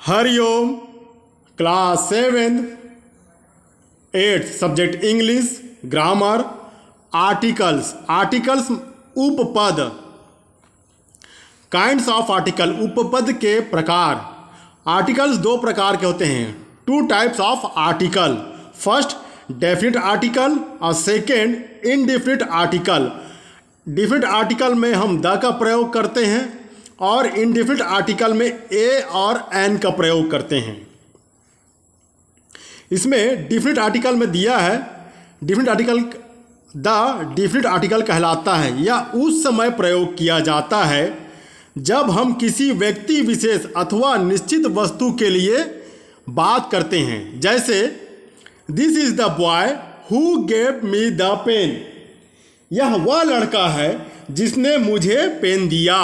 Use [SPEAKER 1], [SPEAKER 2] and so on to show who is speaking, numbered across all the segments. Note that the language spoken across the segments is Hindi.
[SPEAKER 1] Hariom. Class 7 8 subject English grammar. Articles उपपद। काइंड्स ऑफ आर्टिकल उपपद के प्रकार। आर्टिकल्स दो प्रकार के होते हैं। Two types of article. First definite article और second indefinite article. Definite article में हम द का प्रयोग करते हैं और इनडेफिनेट आर्टिकल में ए और एन का प्रयोग करते हैं। इसमें डेफिनेट आर्टिकल में दिया है definite article the definite article कहलाता है। यह उस समय प्रयोग किया जाता है जब हम किसी व्यक्ति विशेष अथवा निश्चित वस्तु के लिए बात करते हैं। जैसे this is the boy who gave me the pen. यह वह लड़का है जिसने मुझे पेन दिया।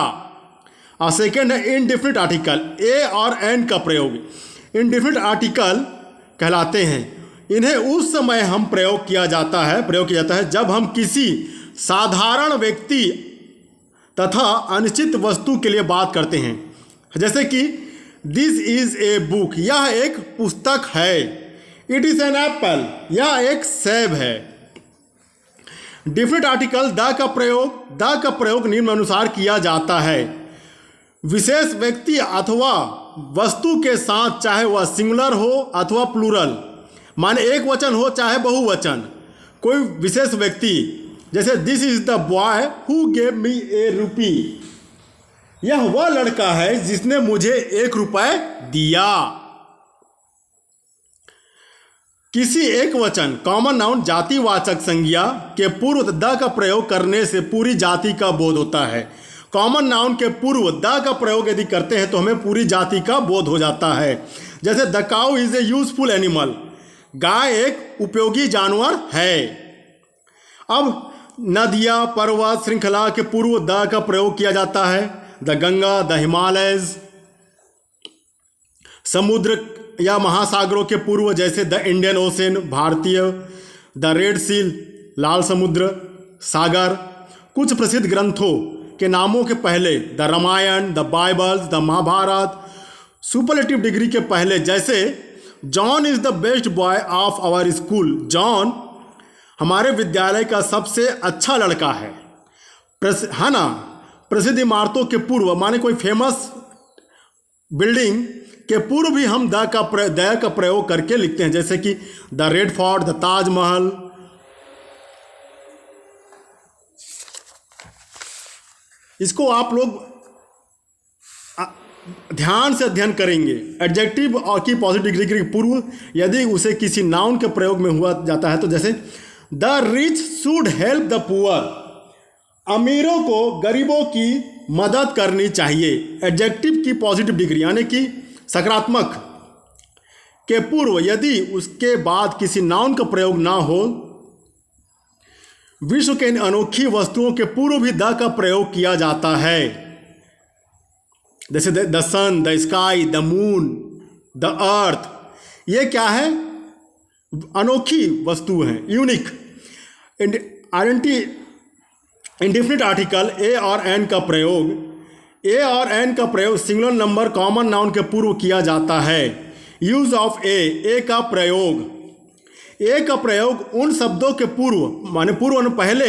[SPEAKER 1] और सेकेंड है इनडेफिनिट आर्टिकल। ए और एन का प्रयोग इनडेफिनिट आर्टिकल कहलाते हैं। इन्हें उस समय हम प्रयोग किया जाता है जब हम किसी साधारण व्यक्ति तथा अनिश्चित वस्तु के लिए बात करते हैं। जैसे कि दिस इज ए बुक। यह एक पुस्तक है। It is an apple. यह एक सेब है। डेफिनेट आर्टिकल द का प्रयोग निम्नानुसार किया जाता है। विशेष व्यक्ति अथवा वस्तु के साथ, चाहे वह सिंगुलर हो अथवा प्लूरल, माने एक वचन हो चाहे बहुवचन, कोई विशेष व्यक्ति। जैसे this is the boy who gave me a rupee. यह वह लड़का है जिसने मुझे 1 रुपये दिया। किसी एक वचन कॉमन नाउन जातिवाचक संज्ञा के पूर्व द का प्रयोग करने से पूरी जाति का बोध होता है। कॉमन नाउन के पूर्व द का प्रयोग यदि करते हैं तो हमें पूरी जाति का बोध हो जाता है। जैसे the cow is a useful animal. गाय एक उपयोगी जानवर है। अब नदियाँ, पर्वत, श्रृंखला के पूर्व द का प्रयोग किया जाता है। The Ganga, the Himalayas. समुद्र या महासागरों के पूर्व जैसे द इंडियन ओशन, भारतीय। द रेड सी, लाल समुद्र, सागर। कुछ प्रसिद्ध ग्रंथों के नामों के पहले the Ramayana, the Bibles, the Mahabharata. Superlative degree के पहले जैसे John is the best boy of our school. John हमारे विद्यालय का सबसे अच्छा लड़का है। है ना। प्रसिद्ध इमारतों के पूर्व माने कोई फेमस बिल्डिंग के पूर्व भी हम द का प्रयोग करके लिखते हैं। जैसे कि the red fort, the Taj Mahal. इसको आप लोग ध्यान से अध्ययन करेंगे। एडजेक्टिव और की पॉजिटिव डिग्री के पूर्व यदि उसे किसी नाउन के प्रयोग में हुआ जाता है तो जैसे the rich should help the poor. अमीरों को गरीबों की मदद करनी चाहिए। एडजेक्टिव की पॉजिटिव डिग्री यानी कि सकारात्मक के पूर्व यदि उसके बाद किसी नाउन का प्रयोग ना हो। विश्व के इन अनोखी वस्तुओं के पूर्व भी द का प्रयोग किया जाता है। जैसे the sun, the sky, the moon, the earth. ये क्या है? अनोखी वस्तु हैं, यूनिक। इनडेफिनिट आर्टिकल ए और एन का प्रयोग सिंगुलर नंबर कॉमन नाउन के पूर्व किया जाता है। यूज ऑफ ए का प्रयोग उन शब्दों के पूर्व माने पहले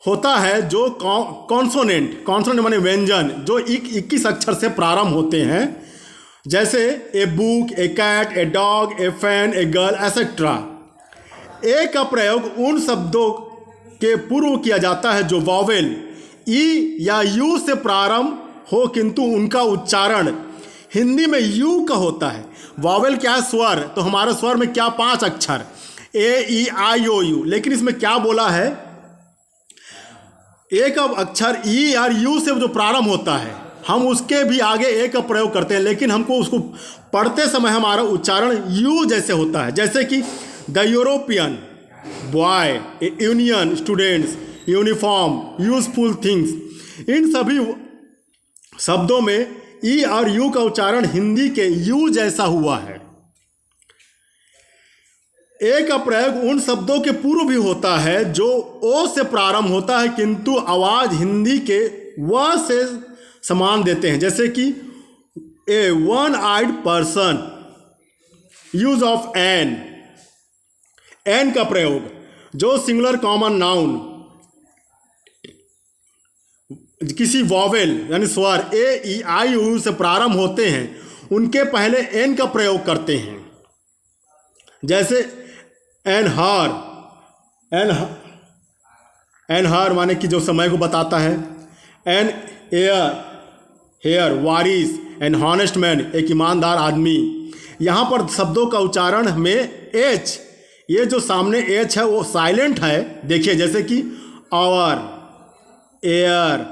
[SPEAKER 1] होता है जो कॉन्सोनेंट माने व्यंजन जो 21 अक्षर से प्रारंभ होते हैं। जैसे a book, a cat, a dog, a fan, a girl, etcetera. A का प्रयोग उन शब्दों के पूर्व किया जाता है जो वॉवेल ई या यू से प्रारंभ हो किंतु उनका उच्चारण हिंदी में यू का होता है। वॉवेल क्या है? स्वर। तो हमारे स्वर में क्या 5 अक्षर ए, ई, आई, ओ, यू। लेकिन इसमें क्या बोला है? ए का अक्षर ई और यू से जो प्रारंभ होता है हम उसके भी आगे ए का प्रयोग करते हैं, लेकिन हमको उसको पढ़ते समय हमारा उच्चारण यू जैसे होता है। जैसे कि the European, boy, union, students, uniform, useful things. इन सभी शब्दों में ई और यू का उच्चारण हिंदी के यू जैसा हुआ है। ए का प्रयोग उन शब्दों के पूर्व भी होता है जो ओ से प्रारंभ होता है किंतु आवाज हिंदी के व से समान देते हैं। जैसे कि a one eyed person, use of an, an का प्रयोग, जो सिंगुलर कॉमन नाउन किसी वॉवेल यानी स्वर ए ई आई यू से प्रारंभ होते हैं उनके पहले एन का प्रयोग करते हैं। जैसे एन हार, एन हार माने कि जो समय को बताता है। एन एयर, हेयर वारिस, एन हॉनेस्ट मैन, एक ईमानदार आदमी। यहाँ पर शब्दों का उच्चारण में एच, ये जो सामने एच है वो साइलेंट है। देखिए जैसे कि आवर, एयर,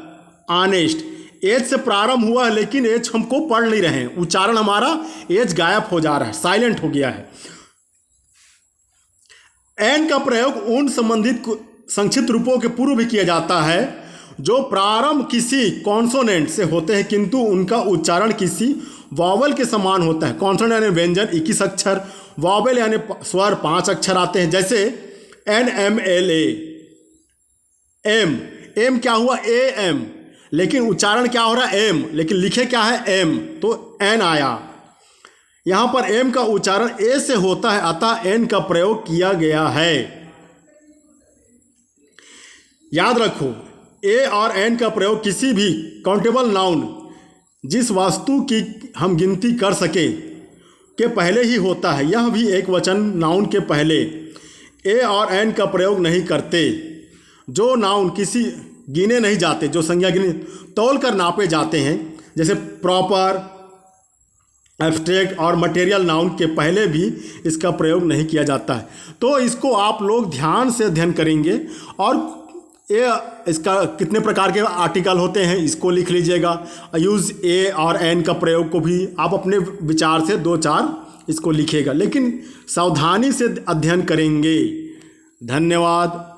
[SPEAKER 1] ऑनेस्ट, एच से प्रारंभ हुआ है लेकिन एच हमको पढ़ नहीं रहे हैं, उच्चारण हमारा एच गायब हो जा रहा है, साइलेंट हो गया है। एन का प्रयोग उन संबंधित संक्षिप्त रूपों के पूर्व भी किया जाता है जो प्रारंभ किसी कॉन्सोनेंट से होते हैं किंतु उनका उच्चारण किसी वॉवल के समान होता है। कॉन्सोनेंट यानी व्यंजन 21 अक्षर, वॉवल यानी स्वर 5 अक्षर आते हैं। जैसे N M L A, M, M क्या हुआ ए एम, लेकिन उच्चारण क्या हो रहा है एम, लेकिन लिखे क्या है एम, तो एन आया। यहाँ पर एम का उच्चारण ए से होता है अतः एन का प्रयोग किया गया है। याद रखो ए और एन का प्रयोग किसी भी काउंटेबल नाउन जिस वस्तु की हम गिनती कर सके के पहले ही होता है। यह भी एक वचन नाउन के पहले ए और एन का प्रयोग नहीं करते। जो नाउन किसी गिने नहीं जाते, जो संज्ञा गिने तौल कर नापे जाते हैं, जैसे प्रॉपर, एब्स्ट्रैक्ट और मटेरियल नाउन के पहले भी इसका प्रयोग नहीं किया जाता है। तो इसको आप लोग ध्यान से अध्ययन करेंगे और ये इसका कितने प्रकार के आर्टिकल होते हैं इसको लिख लीजिएगा। यूज़ ए और एन का प्रयोग को भी आप अपने विचार से 2-4 इसको लिखिएगा, लेकिन सावधानी से अध्ययन करेंगे। धन्यवाद।